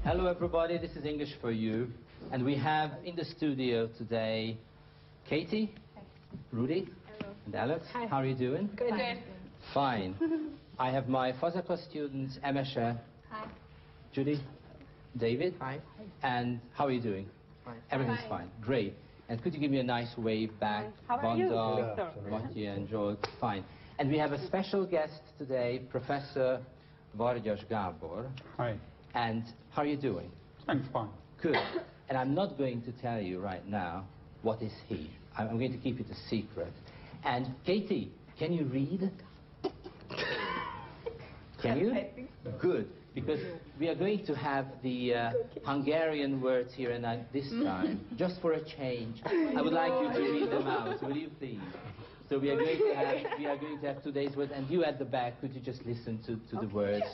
Hello everybody, this is English for You, and we have in the studio today Katie, Rudy, Hello. and Alex. Hi. How are you doing? Good. Fine. I have my Fazakas students, Emesha, Hi. Judy, David. Hi. And how are you doing? Fine. Everything's fine. Great. And could you give me a nice wave back? How are you, Vanda, Victor? Matyi and Joel. Fine. And we have a special guest today, Professor Vargyas Gabor. Hi. And how are you doing? I'm fine. Good. And I'm not going to tell you right now what is he. I'm going to keep it a secret. And Katie, can you read? Can you? I think so. Good. Because we are going to have the Hungarian words here and this time, just for a change. I would like you to read them out. Will you please? So we are going to have today's words, and you at the back, could you just listen to the words?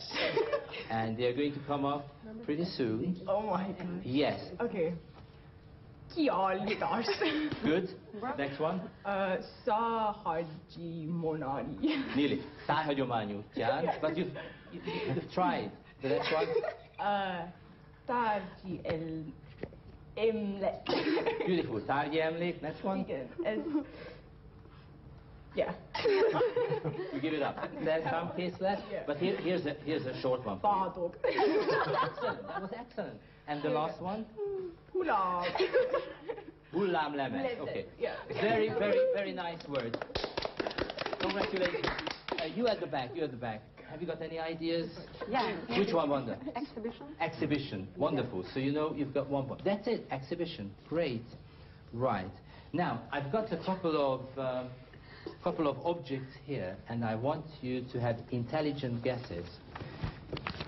And they are going to come up pretty soon. Oh my God. Yes. Okay. Kiállítás. Good. Next one. Száhagyi monari. Nearly. Szájhagyomány útján. But you've tried. The next one. Tárgyi emlék. Beautiful. Tárgyi emlék. Next one. Igen, ez... Yeah. You give it up. There's some case left. Yeah. But here's a short one. Bádog. Excellent. That was excellent. And the last one. Hullám. Hullámlemez. Okay. Yeah. Very, very, very nice words. Congratulations. You at the back. You at the back. Have you got any ideas? Yeah. Which one, Wanda? Exhibition. Exhibition. Wonderful. So you know you've got 1 point. That's it. Exhibition. Great. Right. Now I've got a couple of objects here, and I want you to have intelligent guesses.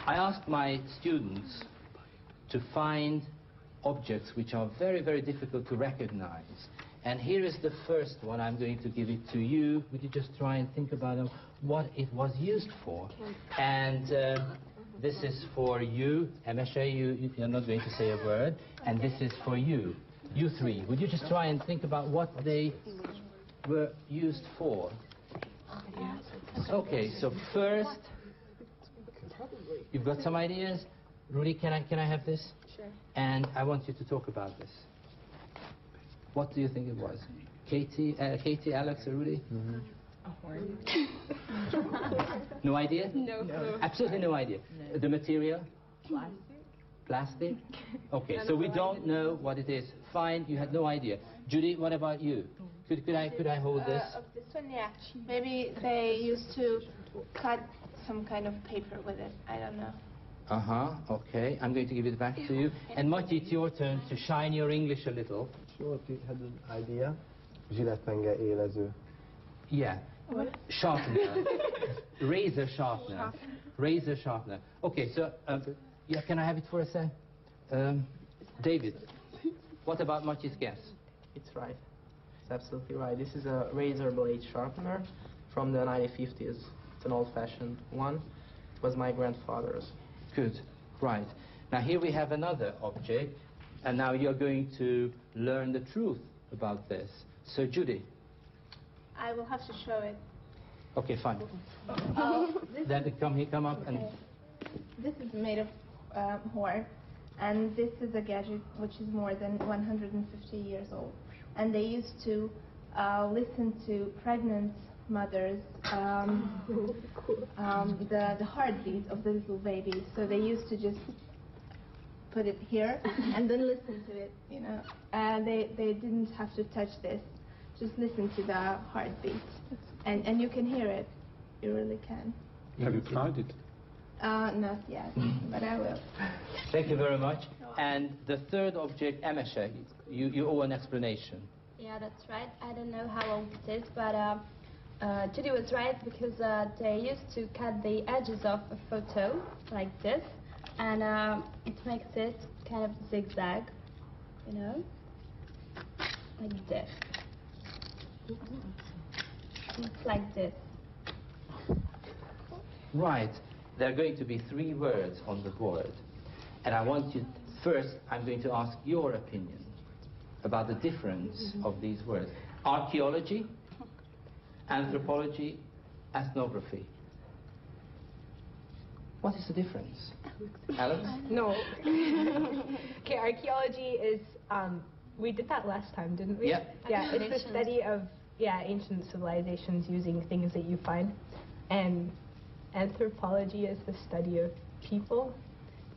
I asked my students to find objects which are very, very difficult to recognize. And here is the first one. I'm going to give it to you. Would you just try and think about what it was used for? And this is for you. Emesha, you're not going to say a word. And this is for you. You three. Would you just try and think about what they were used for? Okay, so first, you've got some ideas? Rudy, can I have this? Sure. And I want you to talk about this. What do you think it was? Katie, Alex, or Rudy? A horn. No idea? No. Absolutely no idea. No. The material? Plastic. Plastic? Okay, so we don't know what it is. Fine, you had no idea. Judy, what about you? Could I hold this? Of this one, yeah. Maybe they used to cut some kind of paper with it. I don't know. Okay. I'm going to give it back to you. And Matyi, it's your turn to shine your English a little. Sure, you had an idea. Zsiletpenge élező. Yeah. Sharpener. Razor sharpener. Razor sharpener. Okay, so, yeah, can I have it for a sec? David, what about Matyi's guess? It's right. It's absolutely right. This is a razor blade sharpener from the 1950s. It's an old-fashioned one. It was my grandfather's. Good. Right. Now here we have another object, and now you're going to learn the truth about this. So Judy. I will have to show it. Okay, fine. Then come up and... This is made of horn, and this is a gadget which is more than 150 years old. And they used to listen to pregnant mothers, the heartbeat of the little baby. So they used to just put it here and then listen to it, you know. They didn't have to touch this, just listen to the heartbeat. And you can hear it, you really can. Have you tried it? Not yet, but I will. Thank you very much. And the third object, Emesha, you owe an explanation. Yeah, that's right. I don't know how old it is, but Judy was right, because they used to cut the edges of a photo like this, and it makes it kind of zigzag, you know, like this. It's like this. Right. There are going to be 3 words on the board. And I want you, first, I'm going to ask your opinion about the difference of these words. Archaeology, anthropology, ethnography. What is the difference? Alex? No. Okay, archaeology is, we did that last time, didn't we? Yeah. Yeah, it's the study of, ancient civilizations using things that you find. And anthropology is the study of people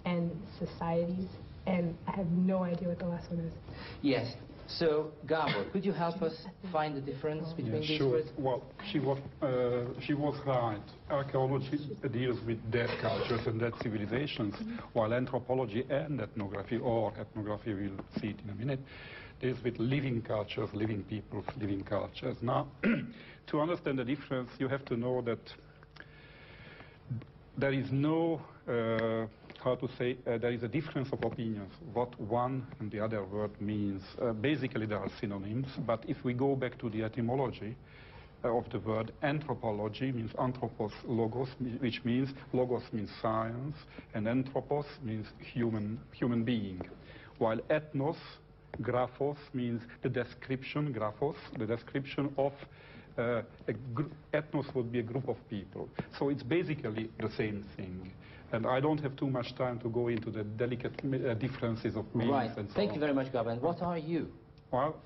and societies. And I have no idea what the last one is. Yes. So, Gabor, could you help us find the difference between these Sure. words? Well, she was right. Archaeology deals with dead cultures and dead civilizations, while anthropology and ethnography, or ethnography, we'll see it in a minute, deals with living cultures, living peoples, living cultures. Now, to understand the difference, you have to know that there is no, there is a difference of opinions, what one and the other word means. Basically, there are synonyms, but if we go back to the etymology of the word, anthropology means anthropos logos, which means logos means science, and anthropos means human being, while ethnos, graphos means the description, graphos, the description of ethnos would be a group of people. So it's basically the same thing. And I don't have too much time to go into the delicate differences of meanings. Right. And so Thank on. you very much, Gabor. And what are you? Well,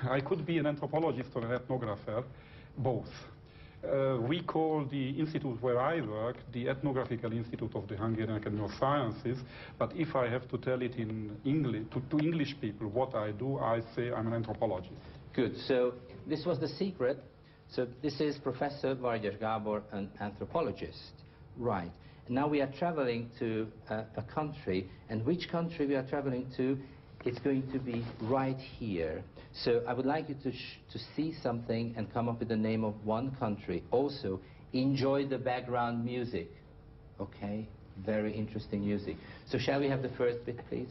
I could be an anthropologist or an ethnographer, both. We call the institute where I work the Ethnographical Institute of the Hungarian Academy of Sciences, but if I have to tell it in English, to English people what I do, I say I'm an anthropologist. Good. So this was the secret. So this is Professor Vargyas Gabor, an anthropologist. Right. Now we are traveling to a country, and which country we are traveling to, it's going to be right here. So I would like you to see something and come up with the name of one country. Also, enjoy the background music. Okay? Very interesting music. So shall we have the first bit, please?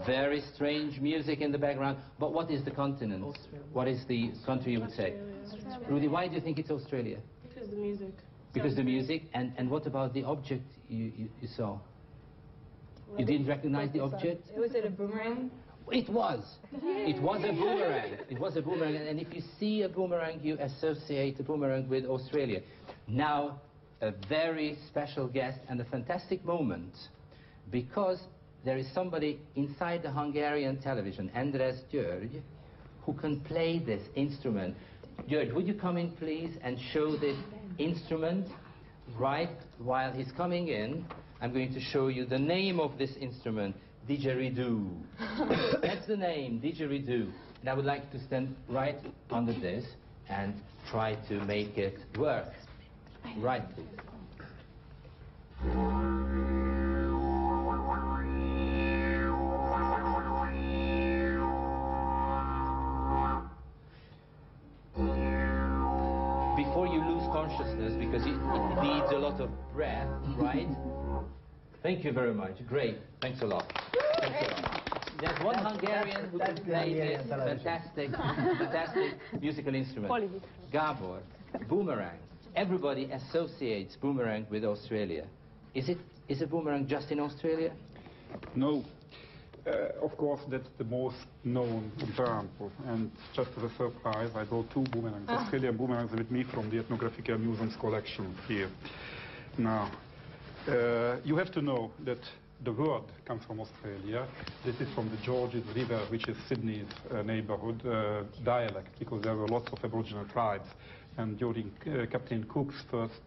Very strange music in the background. But what is the continent? Australia. What is the country you would say? Australia. Rudy, why do you think it's Australia? Because the music. Because the music. And what about the object you saw? You didn't recognize the object? Was it a boomerang? It was. It was a boomerang. It was a boomerang. And if you see a boomerang, you associate a boomerang with Australia. Now, a very special guest and a fantastic moment, because there is somebody inside the Hungarian television, András György, who can play this instrument. György, would you come in, please, and show this instrument? Right while he's coming in, I'm going to show you the name of this instrument, didgeridoo. That's the name, didgeridoo. And I would like to stand right under this and try to make it work. Right, please. Before you lose consciousness, because it needs a lot of breath, right? Thank you very much. Great. Thanks a lot. Thanks a lot. There's one Hungarian who can play this fantastic musical instrument. Gabor, boomerang. Everybody associates boomerang with Australia. Is a boomerang just in Australia? No. Of course, that's the most known example. And just as a surprise, I brought two boomerangs, Australian boomerangs with me from the Ethnographical Museum's collection here. Now, you have to know that the word comes from Australia. This is from the Georges River, which is Sydney's neighborhood dialect, because there were lots of Aboriginal tribes. And during Captain Cook's first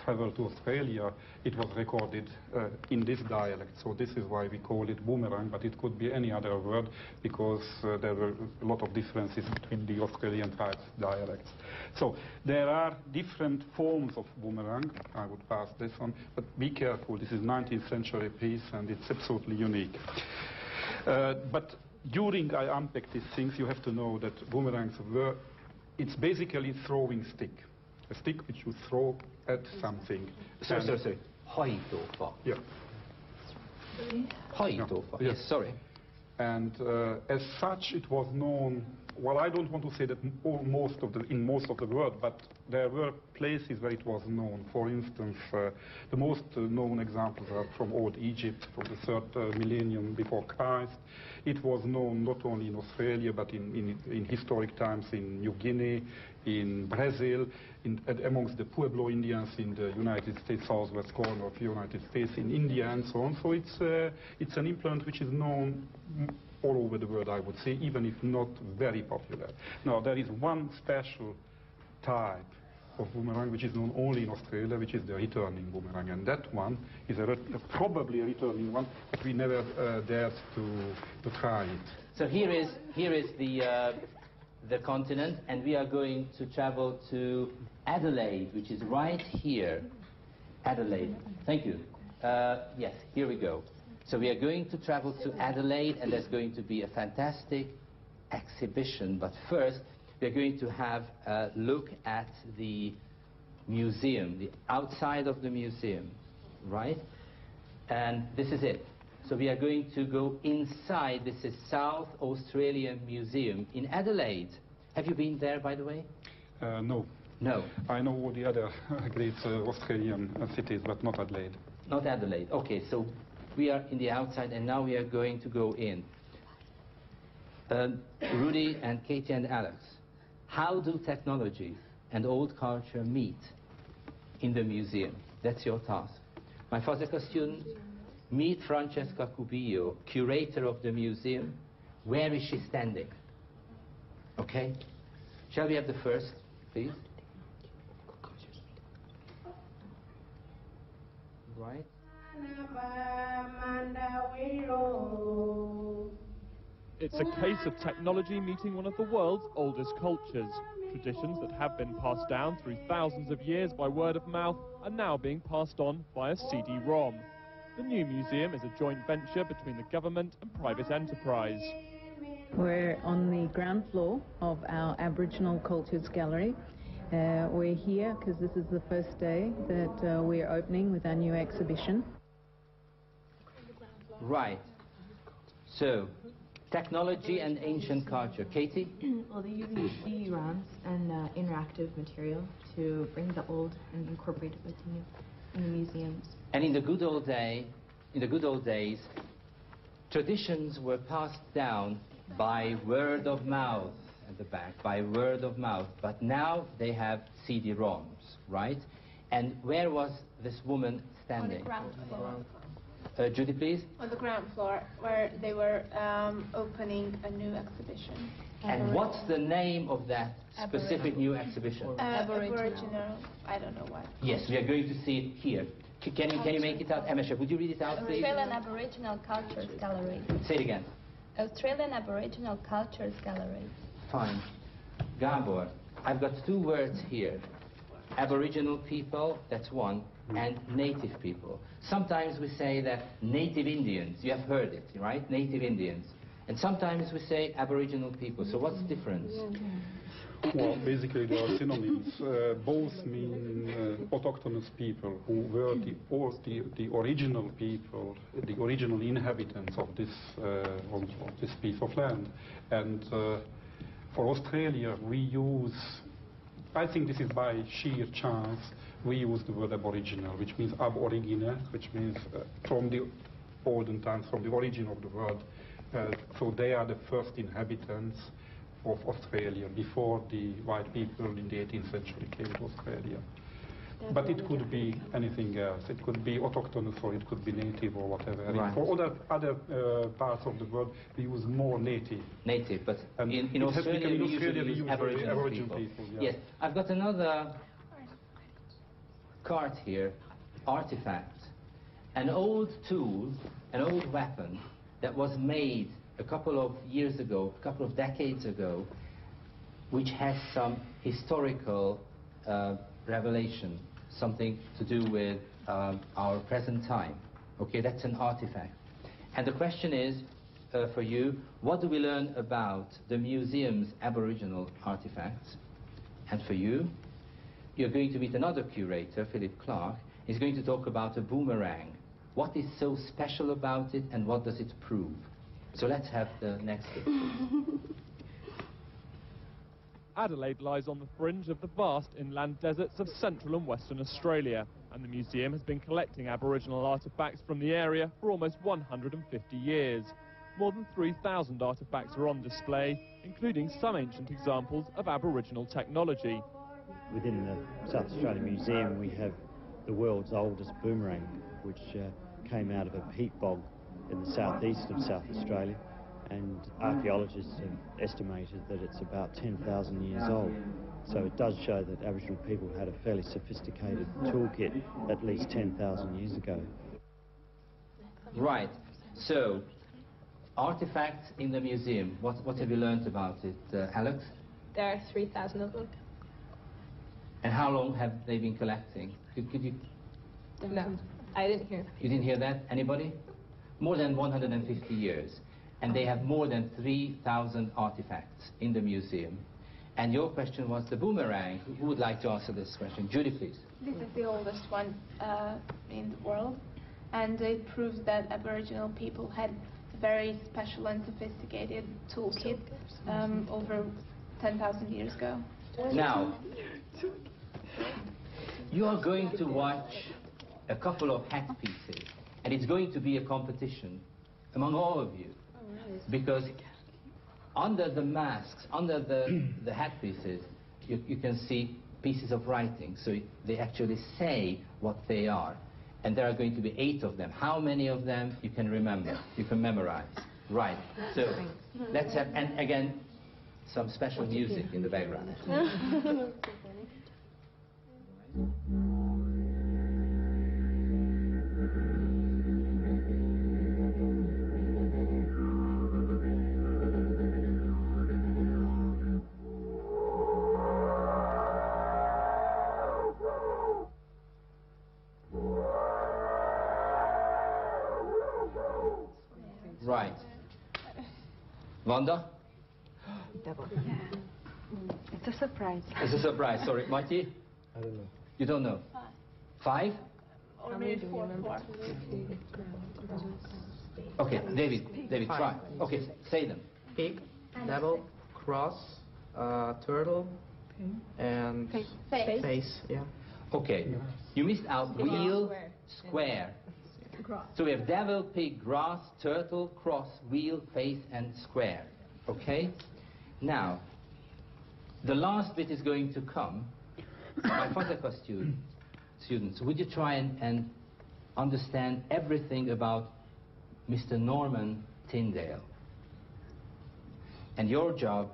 travel to Australia, it was recorded in this dialect. So this is why we call it boomerang, but it could be any other word, because there were a lot of differences between the Australian tribes' dialects. So there are different forms of boomerang. I would pass this on, but be careful. This is 19th century piece, and it's absolutely unique. But during I unpack these things, you have to know that boomerangs were, it's basically throwing stick. A stick which you throw at something. Sorry. Hajtófa. Yeah. Hajtófa. Yeah. Yes, sorry. And as such, it was known well, I don't want to say that in most of the world, but there were places where it was known. For instance, the most known examples are from Old Egypt, from the 3rd millennium before Christ. It was known not only in Australia, but in historic times in New Guinea, in Brazil, amongst the Pueblo Indians in the United States, southwest corner of the United States, in India, and so on. So it's an implement which is known all over the world, I would say, even if not very popular. Now, there is one special type of boomerang which is known only in Australia, which is the returning boomerang, and that one is probably a returning one, but we never dared to try it. So here is the continent, and we are going to travel to Adelaide, which is right here. Adelaide. Thank you. Yes, here we go. So we are going to travel to Adelaide, and there's going to be a fantastic exhibition. But first, we are going to have a look at the museum, the outside of the museum, right? And this is it. So we are going to go inside. This is South Australian Museum in Adelaide. Have you been there, by the way? No. No. I know all the other great Australian cities, but not Adelaide. Not Adelaide. Okay, so we are in the outside, and now we are going to go in. Rudy and Katie and Alex, how do technology and old culture meet in the museum? That's your task. My Fazekas student, meet Francesca Cubillo, curator of the museum. Where is she standing? Okay? Shall we have the first, please? Right. It's a case of technology meeting one of the world's oldest cultures. Traditions that have been passed down through thousands of years by word of mouth are now being passed on via CD-ROM. The new museum is a joint venture between the government and private enterprise. We're on the ground floor of our Aboriginal Cultures Gallery. We're here because this is the first day that we're opening with our new exhibition. Right. So, technology and ancient culture. Katie? Well, they're using CD-ROMs and interactive material to bring the old and incorporate it with the new in the museums. And in the good old days, traditions were passed down by word of mouth at the back, by word of mouth. But now they have CD-ROMs, right? And where was this woman standing? On the ground floor. Judy, please. On the ground floor, where they were opening a new exhibition. And what's the name of that specific new exhibition? Aboriginal. I don't know what. Yes, we are going to see it here. Can you make it out? Emesha, would you read it out, please? Australian Aboriginal Cultures Gallery. Say it again. Australian Aboriginal Cultures Gallery. Fine. Gabor, I've got two words here. Aboriginal people, that's one, and native people. Sometimes we say that native Indians, you have heard it, right? Native Indians. And sometimes we say Aboriginal people. So what's the difference? Well, basically there are synonyms. Both mean autochthonous people who were the original people, the original inhabitants of this piece of land. And for Australia, we use, I think this is by sheer chance, we use the word aboriginal, which means ab origine, which means from the olden times, from the origin of the world. So they are the first inhabitants of Australia, before the white people in the 18th century came to Australia. But it could be anything else. It could be autochthonous, or it could be native, or whatever. Right. For other parts of the world, we use more native. Native, but in Australia we usually use Aboriginal people. Yeah. Yes, I've got another card here, artifact. An old tool, an old weapon that was made a couple of years ago, a couple of decades ago, which has some historical revelation, something to do with our present time. Okay, that's an artifact. And the question is, for you, what do we learn about the museum's Aboriginal artifacts? And for you, you're going to meet another curator, Philip Clark. He's going to talk about a boomerang. What is so special about it, and what does it prove? So let's have the next bit. Adelaide lies on the fringe of the vast inland deserts of central and western Australia, and the museum has been collecting Aboriginal artefacts from the area for almost 150 years. More than 3,000 artefacts are on display, including some ancient examples of Aboriginal technology. Within the South Australian Museum we have the world's oldest boomerang, which came out of a peat bog in the southeast of South Australia, and archaeologists have estimated that it's about 10,000 years old. So it does show that Aboriginal people had a fairly sophisticated toolkit at least 10,000 years ago. Right. So, artifacts in the museum. What have you learned about it, Alex? There are 3,000 of them. And how long have they been collecting? Could you? No, I didn't hear that. You didn't hear that? Anybody? More than 150 years. And they have more than 3,000 artifacts in the museum. And your question was the boomerang. Who would like to answer this question? Judy, please. This is the oldest one in the world, and it proves that Aboriginal people had a very special and sophisticated toolkit over 10,000 years ago. Now, you are going to watch a couple of hat pieces, and it's going to be a competition among all of you, because under the masks, under the hat pieces, you can see pieces of writing, so they actually say what they are. And there are going to be 8 of them. How many of them you can remember, you can memorize? Right, so let's have, and again, some special music in the background. Right. Wanda? Double. It's a surprise. It's a surprise. Sorry, Mighty? I don't know. You don't know? 5? Or maybe 4. Okay, David, try. Okay, say them. Pig, devil, cross, turtle, and face. Yeah. Okay, you missed out wheel, square. So we have devil, pig, grass, turtle, cross, wheel, face, and square. Okay? Now, the last bit is going to come. My Fazaka students, would you try and understand everything about Mr. Norman Tyndale? And your job,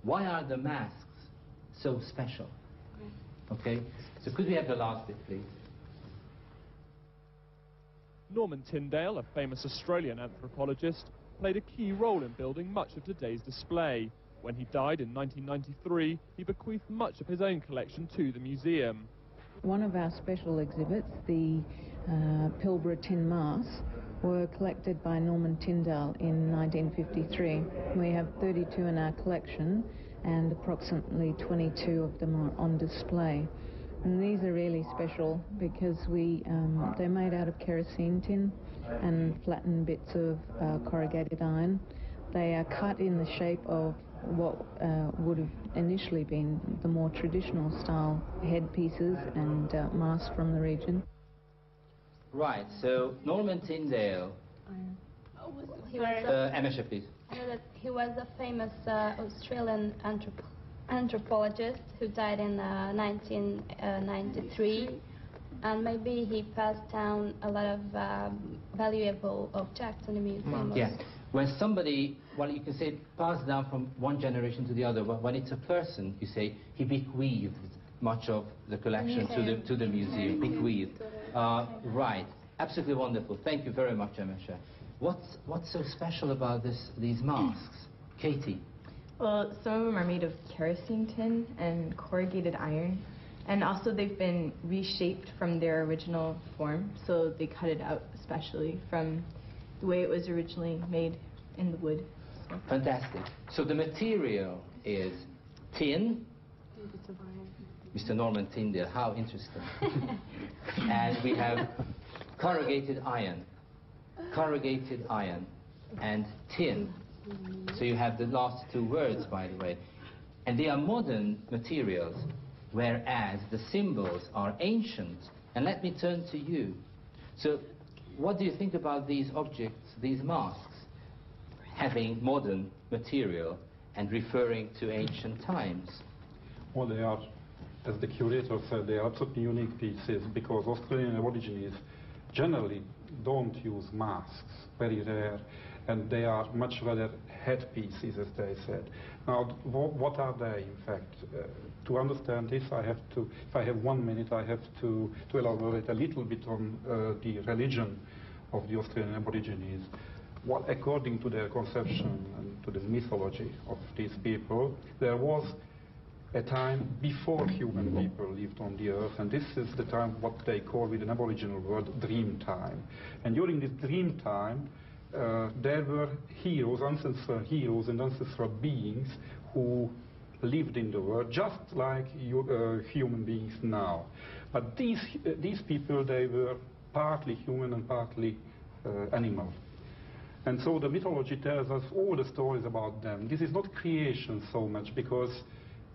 why are the masks so special? Okay? So could we have the last bit, please? Norman Tyndale, a famous Australian anthropologist, played a key role in building much of today's display. When he died in 1993, he bequeathed much of his own collection to the museum. One of our special exhibits, the Pilbara tin masks, were collected by Norman Tyndale in 1953. We have 32 in our collection, and approximately 22 of them are on display. And these are really special because they're made out of kerosene tin and flattened bits of corrugated iron. They are cut in the shape of what would have initially been the more traditional style headpieces and masks from the region. Right, so Norman Tyndale. Emesha, please. He was a famous Australian anthropologist who died in 1993, and maybe he passed down a lot of valuable objects in the museum. Yeah, when somebody, well, you can say passed down from one generation to the other. When it's a person, you say he bequeathed much of the collection to the museum. Bequeathed. Right, absolutely wonderful. Thank you very much, Emesha. What's so special about these masks, Katie? Well, some of them are made of kerosene tin and corrugated iron, and also they've been reshaped from their original form, so they cut it out especially from the way it was originally made in the wood. So. Fantastic. So the material is tin. Mr. Norman Tyndale, how interesting. And we have corrugated iron, and tin. So you have the last 2 words, by the way. And they are modern materials, whereas the symbols are ancient. And let me turn to you. So what do you think about these objects, these masks, having modern material and referring to ancient times? Well, they are, as the curator said, they are absolutely unique pieces because Australian Aborigines generally don't use masks, very rare, and they are much rather headpieces, as they said. Now, what are they, in fact? To understand this, I have to, if I have 1 minute, I have to elaborate a little bit on the religion of the Australian Aborigines. Well, according to their conception and to the mythology of these people, there was a time before human people lived on the earth, and this is the time what they call with an Aboriginal word dream time. And during this dream time, there were heroes, ancestral heroes and ancestral beings who lived in the world just like human beings now. But these people, they were partly human and partly animal. And so the mythology tells us all the stories about them. This is not creation so much because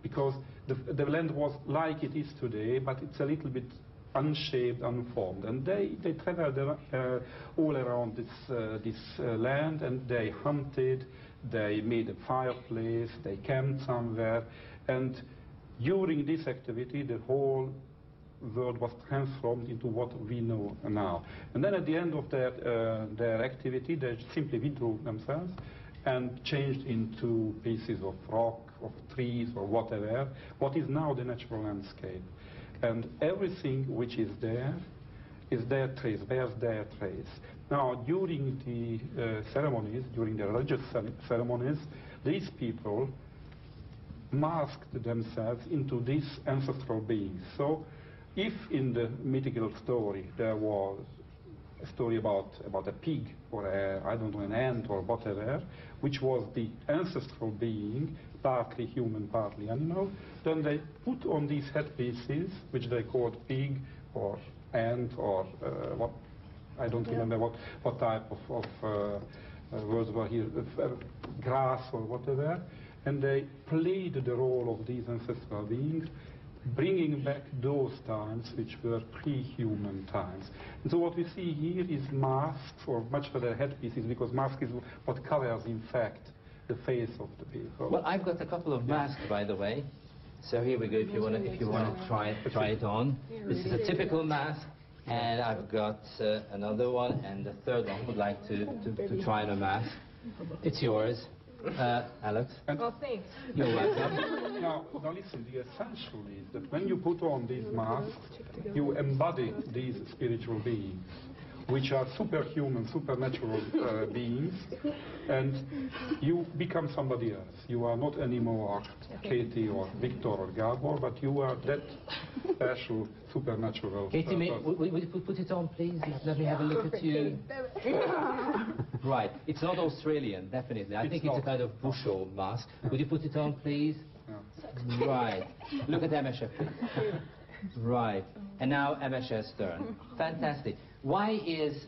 the land was like it is today, but it's a little bit unshaped, unformed. And they traveled all around this land, and they hunted, they made a fireplace, they camped somewhere, and during this activity the whole world was transformed into what we know now. And then at the end of their activity, they simply withdrew themselves and changed into pieces of rock, of trees, or whatever, what is now the natural landscape. And everything which is there is their trace, bears their trace. Now, during the ceremonies, during the religious ceremonies, these people masked themselves into these ancestral beings. So, if in the mythical story there was a story about a pig or I don't know, an ant or whatever, which was the ancestral being, partly human, partly animal, then they put on these headpieces, which they called pig or ant or what, I don't remember what type of words were here, grass or whatever, and they played the role of these ancestral beings, bringing back those times which were pre-human times. And so what we see here is masks, or much rather headpieces, because mask is what covers, in fact, the face of the people. Well, I've got a couple of masks, by the way. So here we go. If you want to try it on. This is a typical mask, and I've got another one, and the third one would like to try on a mask. It's yours. Alex? Well, thanks. You're welcome. Now listen, the essential is that when you put on these masks, you embody these spiritual beings, which are superhuman, supernatural beings, and you become somebody else. You are not anymore Katie or Victor or Gabor, but you are that special, supernatural Katie, would you put it on, please? Let me have a look at you. Right. It's not Australian, definitely. I think it's a kind of bushel mask. Would you put it on, please? Yeah. Right. Look at Emesha, please. Right. And now Emesha's turn. Fantastic. Why is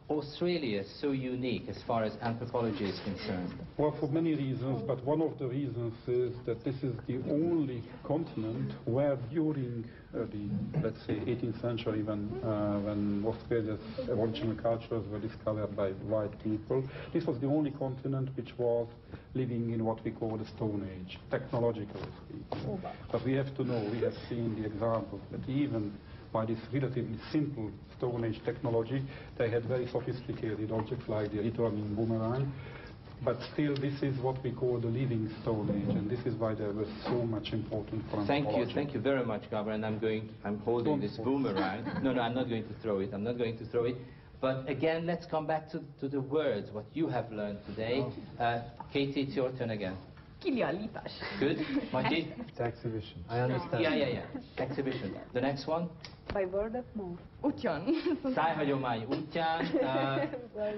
Australia so unique as far as anthropology is concerned? Well, for many reasons, but one of the reasons is that this is the only continent where during the, let's say, 18th century, when Australia's Aboriginal cultures were discovered by white people, this was the only continent which was living in what we call the Stone Age, technologically speaking. But we have to know, we have seen the examples that even by this relatively simple Stone Age technology, they had very sophisticated objects like the returning boomerang. But still, this is what we call the living Stone Age, and this is why there was so much important for anthropology. Thank you very much, Gabor. And I'm holding this boomerang. No, I'm not going to throw it. I'm not going to throw it. But again, let's come back to the words, what you have learned today. Katie, it's your turn again. Good. Majid? It's exhibition. I understand. Yeah. Exhibition. The next one? By word of mouth. Útján. Szájhagyomány útján.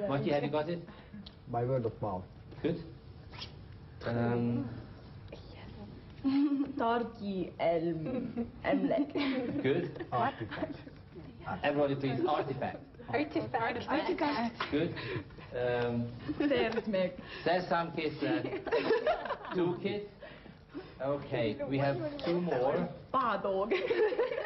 Matyi, have you got it? By word of mouth. Good. Tarki emlek. Good. Artifact. Everybody please, artifact. Artifact. Good. Szerzd meg. Szerszámkészlet. Toolkit. Okay, we have two more. Badog.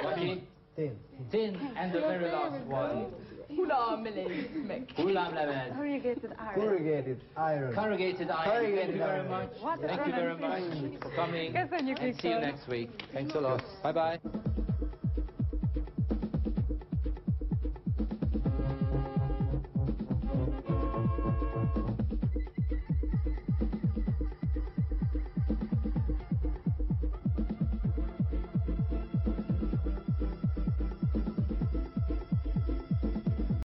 Lucky. Tin. Tin, and the very last one. Hullamlemek. Hullamlemek. Corrugated iron. Corrugated iron. Corrugated iron. Thank you very much. What a Thank you very much for coming. Köszönjük, And see you Viktor. next week. Thanks a lot. Bye bye.